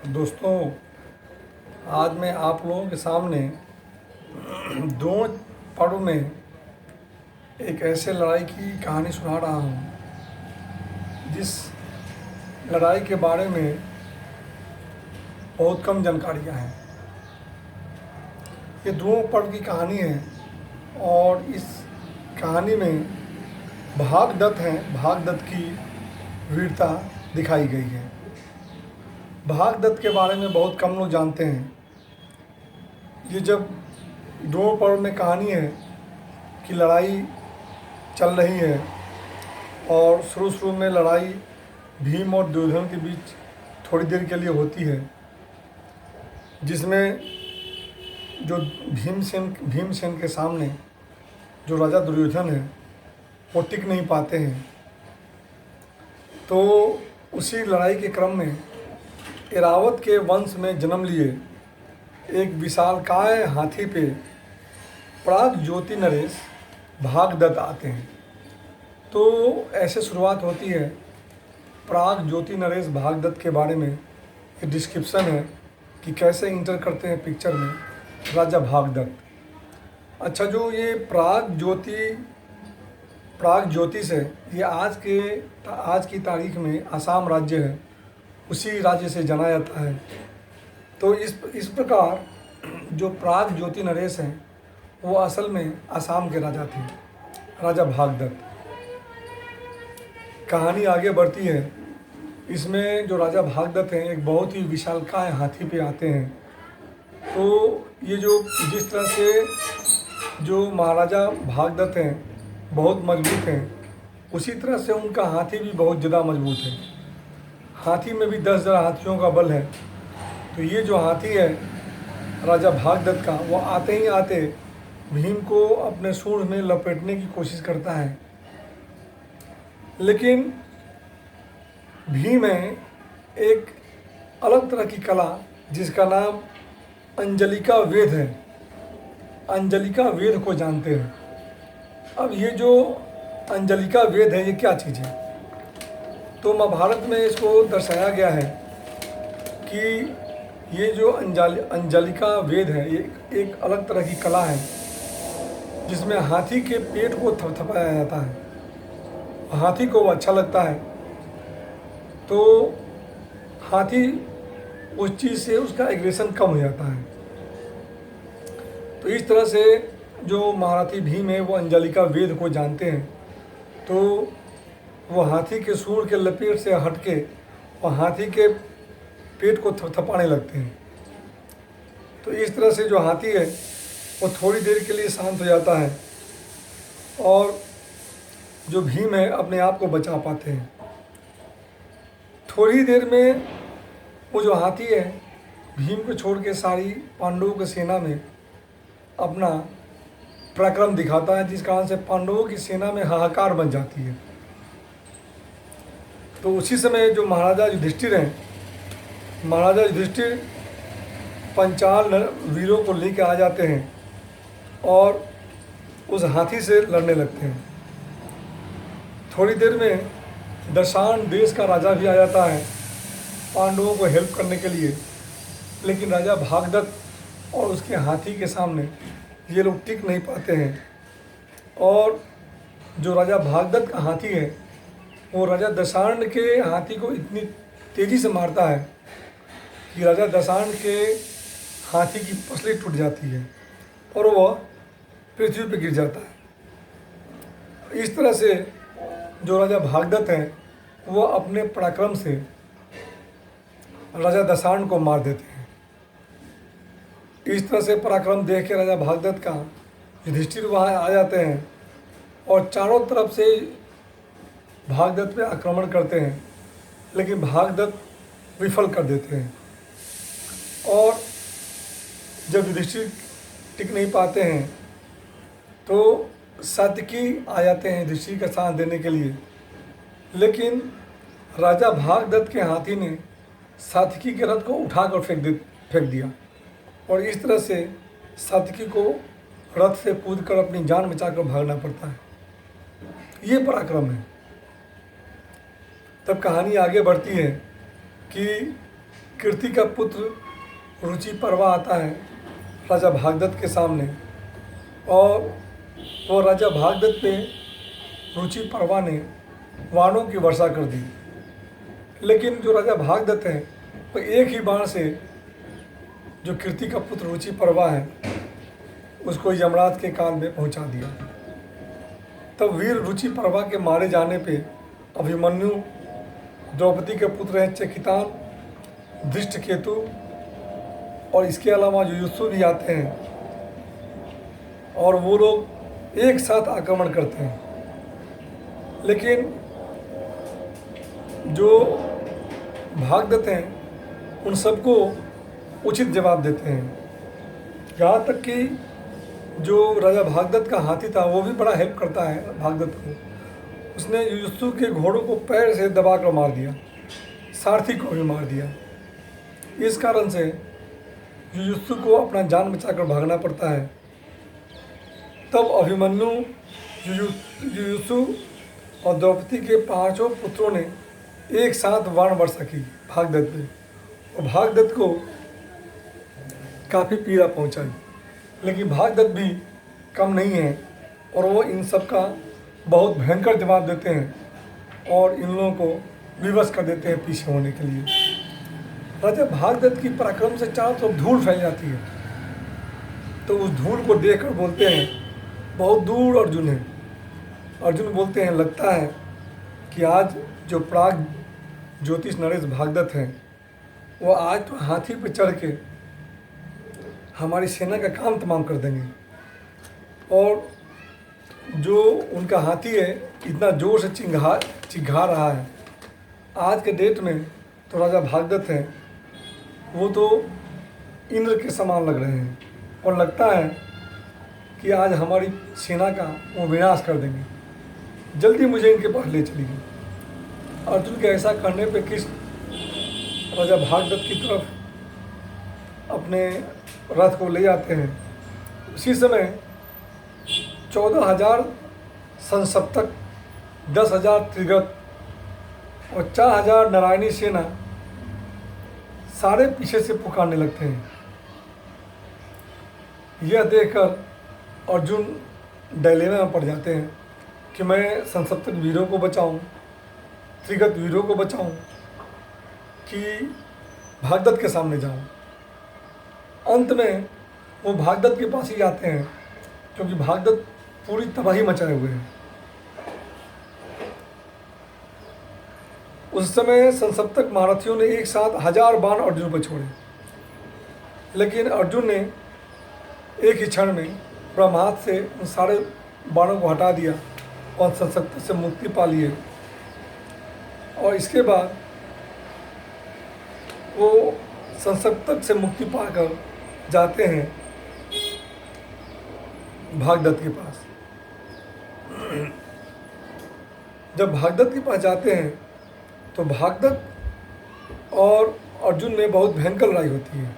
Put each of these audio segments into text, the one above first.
दोस्तों, आज मैं आप लोगों के सामने द्रोण पर्व में एक ऐसे लड़ाई की कहानी सुना रहा हूँ जिस लड़ाई के बारे में बहुत कम जानकारियाँ हैं। ये द्रोण पर्व की कहानी है और इस कहानी में भागदत्त की वीरता दिखाई गई है। भागदत्त के बारे में बहुत कम लोग जानते हैं। ये जब द्रोण पर्व में कहानी है कि लड़ाई चल रही है और शुरू में लड़ाई भीम और दुर्योधन के बीच थोड़ी देर के लिए होती है, जिसमें जो भीमसेन के सामने जो राजा दुर्योधन है वो टिक नहीं पाते हैं। तो उसी लड़ाई के क्रम में ऐरावत के वंश में जन्म लिए एक विशालकाय हाथी पे प्रागज्योति नरेश भागदत्त आते हैं। तो ऐसे शुरुआत होती है। प्रागज्योति नरेश भागदत्त के बारे में एक डिस्क्रिप्शन है कि कैसे इंटर करते हैं पिक्चर में राजा भागदत्त। अच्छा, जो ये प्रागज्योतिष है, ये आज की तारीख में असम राज्य है, उसी राज्य से जाना जाता है। तो इस प्रकार जो प्रागज्योति नरेश हैं वो असल में असम के राजा थे, राजा भागदत्त। कहानी आगे बढ़ती है। इसमें जो राजा भागदत्त हैं एक बहुत ही विशालकाय हाथी पे आते हैं। तो ये जो जिस तरह से जो महाराजा भागदत्त हैं बहुत मजबूत हैं, उसी तरह से उनका हाथी भी बहुत ज़्यादा मजबूत है। हाथी में भी 10,000 हाथियों का बल है। तो ये जो हाथी है राजा भागदत्त का, वो आते ही आते भीम को अपने सूंड में लपेटने की कोशिश करता है। लेकिन भीम में एक अलग तरह की कला जिसका नाम अंजलिका वेद है, अंजलिका वेद को जानते हैं। अब ये जो अंजलिका वेद है ये क्या चीज़ है? तो महाभारत में इसको दर्शाया गया है कि ये जो अंजलिका वेद है ये एक अलग तरह की कला है जिसमें हाथी के पेट को थपथपाया जाता है। हाथी को वो अच्छा लगता है तो हाथी उस चीज़ से उसका एग्रेशन कम हो जाता है। तो इस तरह से जो महारथी भीम है वो अंजलिका वेद को जानते हैं। तो वो हाथी के सूंड के लपेट से हटके और हाथी के पेट को थपथपाने लगते हैं। तो इस तरह से जो हाथी है वो थोड़ी देर के लिए शांत हो जाता है और जो भीम है अपने आप को बचा पाते हैं। थोड़ी देर में वो जो हाथी है भीम को छोड़ के सारी पांडवों की सेना में अपना पराक्रम दिखाता है, जिस कारण से पांडवों की सेना में हाहाकार बन जाती है। तो उसी समय जो महाराजा युधिष्ठिर हैं, महाराजा युधिष्ठिर 50 वीरों को लेकर आ जाते हैं और उस हाथी से लड़ने लगते हैं। थोड़ी देर में दशान देश का राजा भी आ जाता है पांडवों को हेल्प करने के लिए। लेकिन राजा भागदत्त और उसके हाथी के सामने ये लोग टिक नहीं पाते हैं और जो राजा भागदत्त का हाथी है वो राजा दशार्ण के हाथी को इतनी तेज़ी से मारता है कि राजा दशार्ण के हाथी की पसली टूट जाती है और वह पृथ्वी पर गिर जाता है। इस तरह से जो राजा भागदत्त हैं वो अपने पराक्रम से राजा दशार्ण को मार देते हैं। इस तरह से पराक्रम देख के राजा भागदत्त का युधिष्ठिर वहाँ आ जाते हैं और चारों तरफ से भागदत्त पे आक्रमण करते हैं, लेकिन भागदत्त विफल कर देते हैं। और जब युधिष्ठिर टिक नहीं पाते हैं तो सात्यकी आ जाते हैं युधिष्ठिर का साथ देने के लिए। लेकिन राजा भागदत्त के हाथी ने सात्यकी के रथ को उठाकर फेंक दिया और इस तरह से सात्यकी को रथ से कूदकर अपनी जान बचाकर भागना पड़ता है। ये पराक्रम है। तब कहानी आगे बढ़ती है कि कीर्ति का पुत्र रुचि पर्वा आता है राजा भागदत्त के सामने, और वो राजा भागदत्त पे रुचि पर्वा ने बाणों की वर्षा कर दी। लेकिन जो राजा भागदत्त है वो एक ही बाण से जो कीर्ति का पुत्र रुचि पर्वा है उसको यमराज के कान में पहुंचा दिया। तब वीर रुचि पर्वा के मारे जाने पे अभिमन्यु, द्रौपदी के पुत्र हैं चेकितान, धृष्टकेतु और इसके अलावा युयुत्सु भी आते हैं, और वो लोग एक साथ आक्रमण करते हैं। लेकिन जो भागदत्त हैं उन सबको उचित जवाब देते हैं। यहाँ तक कि जो राजा भागदत्त का हाथी था वो भी बड़ा हेल्प करता है भागदत्त को। उसने युयुत्सु के घोड़ों को पैर से दबा कर मार दिया, सारथी को भी मार दिया। इस कारण से युयुत्सु को अपना जान बचाकर भागना पड़ता है। तब अभिमन्यु, युयुत्सु और द्रौपदी के पांचों पुत्रों ने एक साथ बाण वर्षा की भागदत्त पे, और भागदत्त को काफ़ी पीड़ा पहुंचाई। लेकिन भागदत्त भी कम नहीं है और वो इन सब का बहुत भयंकर जवाब देते हैं और इन लोगों को विवश कर देते हैं पीछे होने के लिए। राजा भागदत्त की पराक्रम से चारों तरफ धूल फैल जाती है, तो उस धूल को देखकर बोलते हैं बहुत दूर अर्जुन है। अर्जुन बोलते हैं लगता है कि आज जो प्राग ज्योतिष नरेश भागदत्त हैं वो आज तो हाथी पर चढ़ के हमारी सेना का काम तमाम कर देंगे। और जो उनका हाथी है इतना जोर से चिंघा रहा है। आज के डेट में तो राजा भागदत्त हैं वो तो इंद्र के समान लग रहे हैं, और लगता है कि आज हमारी सेना का वो विनाश कर देंगे। जल्दी मुझे इनके पास ले चलिए। अर्जुन के ऐसा करने पे कृष्ण राजा भागदत्त की तरफ अपने रथ को ले जाते हैं। उसी समय 14,000 संसप्तक, 10,000 त्रिगत और 4,000 नारायणी सेना सारे पीछे से पुकारने लगते हैं। यह देखकर अर्जुन डायलेमा में पड़ जाते हैं कि मैं संसप्तक वीरों को बचाऊं, त्रिगत वीरों को बचाऊं कि भागदत्त के सामने जाऊं। अंत में वो भागदत्त के पास ही जाते हैं क्योंकि भागदत्त पूरी तबाही मचाए हुए हैं। उस समय संसप्तक महारथियों ने एक साथ 1000 बाण अर्जुन पर छोड़े, लेकिन अर्जुन ने एक ही क्षण में ब्रह्मास्त्र से उन सारे बाणों को हटा दिया और संसप्तक से मुक्ति पा लिए। और इसके बाद वो संसप्तक से मुक्ति पाकर जाते हैं भागदत्त के पास। जब भागदत्त के पास जाते हैं तो भागदत्त और अर्जुन में बहुत भयंकर लड़ाई होती है।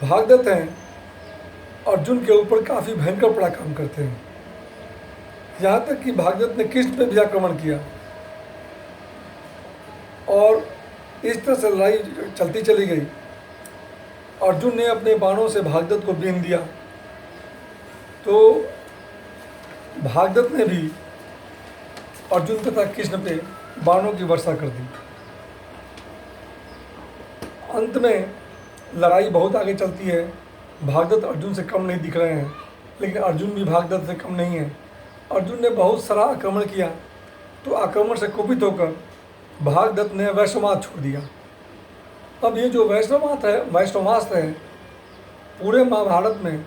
भागदत्त हैं अर्जुन के ऊपर काफ़ी भयंकर पराक्रम करते हैं, यहाँ तक कि भागदत्त ने कृष्ण पर भी आक्रमण किया। और इस तरह से लड़ाई चलती चली गई। अर्जुन ने अपने बाणों से भागदत्त को बीन दिया, तो भागदत्त ने भी अर्जुन तथा कृष्ण पे बाणों की वर्षा कर दी। अंत में लड़ाई बहुत आगे चलती है। भागदत्त अर्जुन से कम नहीं दिख रहे हैं, लेकिन अर्जुन भी भागदत्त से कम नहीं है। अर्जुन ने बहुत सारा आक्रमण किया, तो आक्रमण से कुपित होकर भागदत्त ने वैष्णवास्त्र छोड़ दिया। अब ये जो वैष्णवास्त्र है पूरे महाभारत में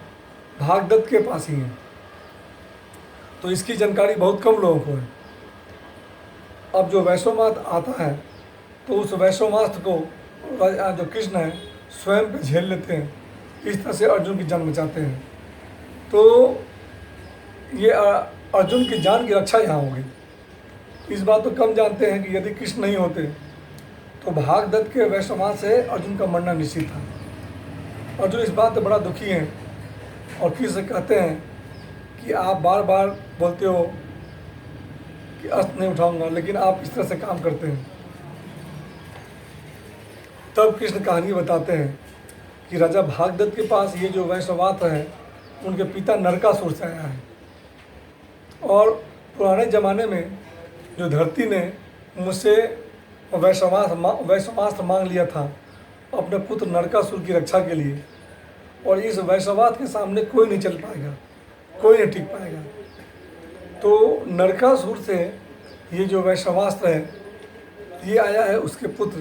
भागदत्त के पास ही है, तो इसकी जानकारी बहुत कम लोगों को है। अब जो वैष्णवास्त्र आता है तो उस वैष्णवास्त्र को जो कृष्ण है स्वयं पे झेल लेते हैं। इस तरह से अर्जुन की जान बचाते हैं। तो ये अर्जुन की जान की रक्षा यहाँ होगी। इस बात तो कम जानते हैं कि यदि कृष्ण नहीं होते तो भागदत्त के वैष्णवास्त्र से अर्जुन का मरना निश्चित था। अर्जुन इस बात से बड़ा दुखी हैं और कृष्ण से कहते हैं कि आप बार बार बोलते हो कि अस्त्र नहीं उठाऊंगा, लेकिन आप इस तरह से काम करते हैं। तब कृष्ण कहानी बताते हैं कि राजा भागदत्त के पास ये जो वैश्वास्त्र है उनके पिता नरकासुर से आया है। और पुराने ज़माने में जो धरती ने मुझसे वैश्वास्त्र मांग लिया था अपने पुत्र नरकासुर की रक्षा के लिए, और इस वैश्वास्त्र के सामने कोई नहीं चल पाएगा, कोई नहीं टिक पाएगा। तो नरकासुर से ये जो वैश्वास्त्र है ये आया है उसके पुत्र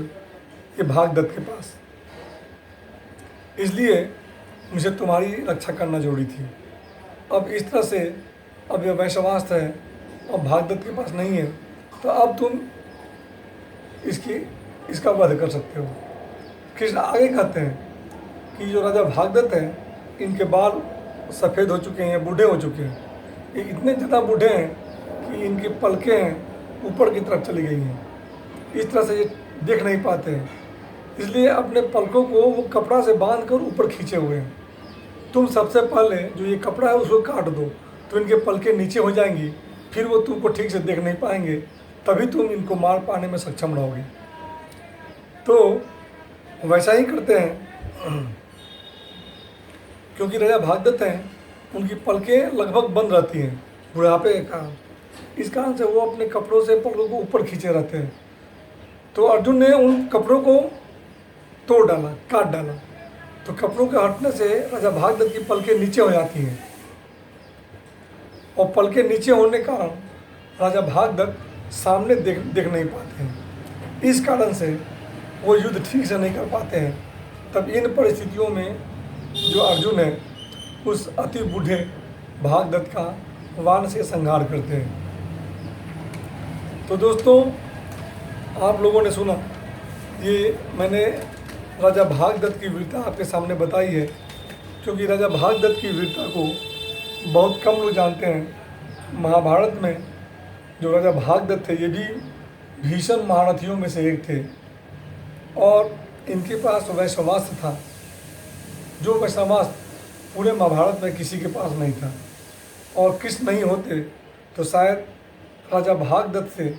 ये भागदत्त के पास, इसलिए मुझे तुम्हारी रक्षा करना जरूरी थी। अब इस तरह से अब यह वैश्वास्त्र है अब भागदत्त के पास नहीं है, तो अब तुम इसका वध कर सकते हो। कृष्ण आगे कहते हैं कि जो राजा भागदत्त हैं इनके बाल सफ़ेद हो चुके हैं, बूढ़े हो चुके हैं, ये इतने ज़्यादा बूढ़े हैं कि इनकी पलकें हैं ऊपर की तरफ चली गई हैं, इस तरह से ये देख नहीं पाते हैं, इसलिए अपने पलकों को वो कपड़ा से बांध कर ऊपर खींचे हुए हैं। तुम सबसे पहले जो ये कपड़ा है उसको काट दो तो इनके पलकें नीचे हो जाएंगी, फिर वो तुमको ठीक से देख नहीं पाएंगे, तभी तुम इनको मार पाने में सक्षम रहोगे। तो वैसा ही करते हैं क्योंकि राजा भागदत्त हैं उनकी पलकें लगभग बंद रहती हैं बुढ़ापे के कारण, इस कारण से वो अपने कपड़ों से पलकों को ऊपर खींचे रहते हैं। तो अर्जुन ने उन कपड़ों को तोड़ डाला, काट डाला, तो कपड़ों के हटने से राजा भागदत्त की पलकें नीचे हो जाती हैं, और पलकें नीचे होने के कारण राजा भागदत्त सामने देख नहीं पाते हैं, इस कारण से वो युद्ध ठीक से नहीं कर पाते हैं। तब इन परिस्थितियों में जो अर्जुन है उस अति बूढ़े भागदत्त का बाण से संहार करते हैं। तो दोस्तों आप लोगों ने सुना, ये मैंने राजा भागदत्त की वीरता आपके सामने बताई है, क्योंकि राजा भागदत्त की वीरता को बहुत कम लोग जानते हैं। महाभारत में जो राजा भागदत्त थे ये भी भीषण महारथियों में से एक थे, और इनके पास वैश्वास्त्र था, जो वैश्वास्त्र पूरे महाभारत में किसी के पास नहीं था, और कृष्ण नहीं होते तो शायद राजा भागदत्त से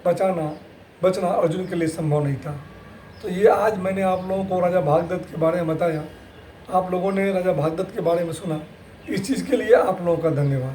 बचना अर्जुन के लिए संभव नहीं था। तो ये आज मैंने आप लोगों को राजा भागदत्त के बारे में बताया, आप लोगों ने राजा भागदत्त के बारे में सुना, इस चीज़ के लिए आप लोगों का धन्यवाद।